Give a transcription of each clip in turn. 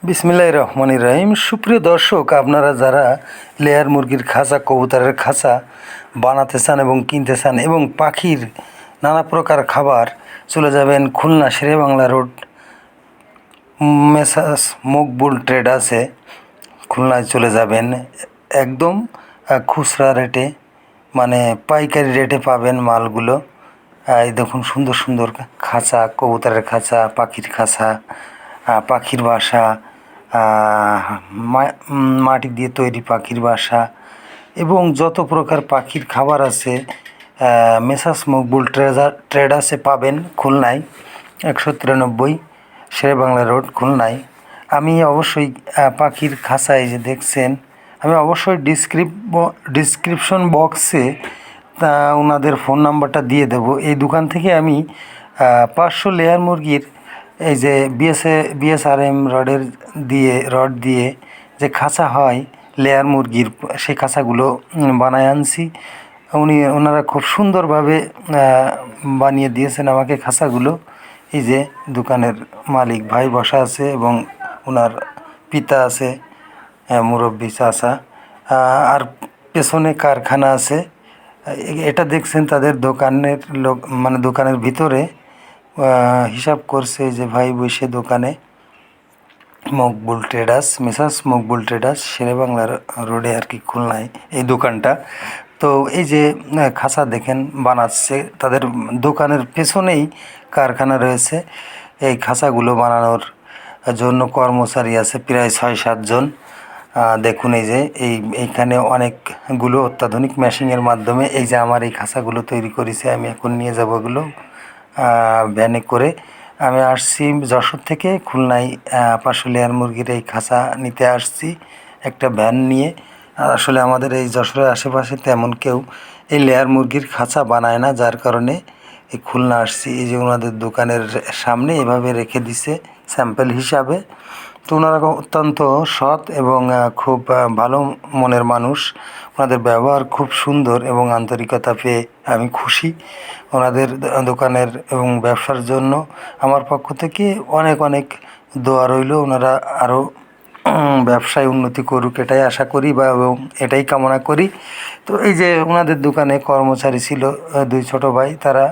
বিসমিল্লাহির রহমানির রহিম। সুপ্রিয় দর্শক, আপনারা যারা লেয়ার মুরগির খাঁচা, কবুতরের খাঁচা বানাতে চান এবং কিনতে চান এবং পাখির নানা প্রকার খাবার, চলে যাবেন খুলনা শেরেবাংলা রোড মেসার্স মকবুল ট্রেডার্সে। খুলনায় চলে যাবেন, একদম খুচরা রেটে, মানে পাইকারি রেটে পাবেন মালগুলো। এই দেখুন, সুন্দর সুন্দর খাঁচা, কবুতরের খাঁচা, পাখির খাঁচা, পাখির বাসা, মাটি দিয়ে তৈরি পাখির বাসা এবং যত প্রকার পাখির খাবার আছে মেসার্স মকবুল ট্রেডার্সে পাবেন। খুলনায় 193 শেরেবাংলা রোড, খুলনায়। আমি অবশ্যই পাখির খাঁচা, এই যে দেখছেন, আমি অবশ্যই ডিসক্রিপশন বক্সে ওনাদের ফোন নাম্বারটা দিয়ে দেব। এই দোকান থেকে আমি 500 লেয়ার মুরগির, এই যে বিএসআরএম রড দিয়ে যে খাঁচা হয় লেয়ার মুরগির, সেই খাঁচাগুলো বানায় আনছি। ওনারা খুব সুন্দরভাবে বানিয়ে দিয়েছেন আমাকে খাঁচাগুলো। এই যে দোকানের মালিক ভাই বসা আছে এবং ওনার পিতা আছে, মুরব্বী চাচা, আর পেছনে কারখানা আছে। এটা দেখছেন তাদের দোকানের লোক, মানে দোকানের ভিতরে হিসাব করছে যে ভাই বসে দোকানে। Maqbool traders, messrs Maqbool traders, Sher e Bangla রোডে আর কি, খুলনায় এই দোকানটা। তো এই যে খাঁচা দেখেন বানাচ্ছে, তাদের দোকানের পেছনেই কারখানা রয়েছে। এই খাঁচাগুলো বানানোর জন্য কর্মচারী আছে প্রায় 6-7 জন। দেখুন, এই যে এইখানে অনেকগুলো অত্যাধুনিক মেশিনের মাধ্যমে এই যে আমার এই খাঁচাগুলো তৈরি করেছে। আমি এখন নিয়ে যাবো এগুলো ভ্যানে করে। আমি আসছি যশোর থেকে খুলনায় 500 লেয়ার মুরগির এই খাঁচা নিতে আসছি একটা ভ্যান নিয়ে। আসলে আমাদের এই যশোরের আশেপাশে তেমন কেউ এই লেয়ার মুরগির খাঁচা বানায় না, যার কারণে এই খুলনা আসছি। এই যে ওনাদের দোকানের সামনে এভাবে রেখে দিছে স্যাম্পল হিসাবে। তো ওনারা অত্যন্ত সৎ এবং খুব ভালো মনের মানুষ। ওনাদের ব্যবহার খুব সুন্দর এবং আন্তরিকতা পেয়ে আমি খুশি। ওনাদের দোকানের এবং ব্যবসার জন্য আমার পক্ষ থেকে অনেক অনেক দোয়া রইল। ওনারা আরও ব্যবসায় উন্নতি করুক, এটাই আশা করি এবং এটাই কামনা করি। তো এই যে ওনাদের দোকানে কর্মচারী ছিল 2 ছোট ভাই, তারা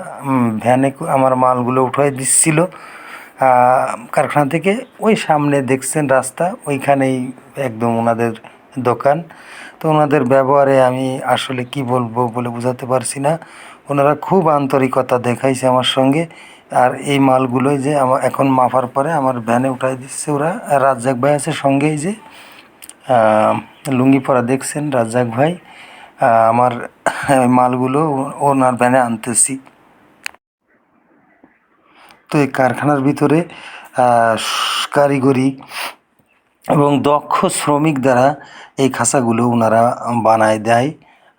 ভ্যানে আমার মালগুলো উঠাই দিচ্ছিল কারখানা থেকে। ওই সামনে দেখছেন রাস্তা, ওইখানেই একদম ওনাদের দোকান। তো ওনাদের ব্যবহারে আমি আসলে কি বলবো বলে বোঝাতে পারছি না। ওনারা খুব আন্তরিকতা দেখাইছে আমার সঙ্গে। আর এই মালগুলোই যে আমার এখন মাপার পরে আমার ভ্যানে উঠাই দিচ্ছে ওরা। রাজ্জাক ভাই আছে সঙ্গে, এই যে লুঙ্গি পরা দেখছেন রাজ্জাক ভাই। আমার মালগুলো ওনার ভ্যানে আনতেছি। তো এই কারখানার ভিতরে কারিগরি এবং দক্ষ শ্রমিক দ্বারা এই খাঁচাগুলো ওনারা বানায় দেয়।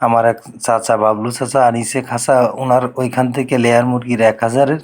আমার এক চাচা, বাবলু চাচা, আনিছে খাঁচা ওনার ওইখান থেকে লেয়ার মুরগির 1000-এর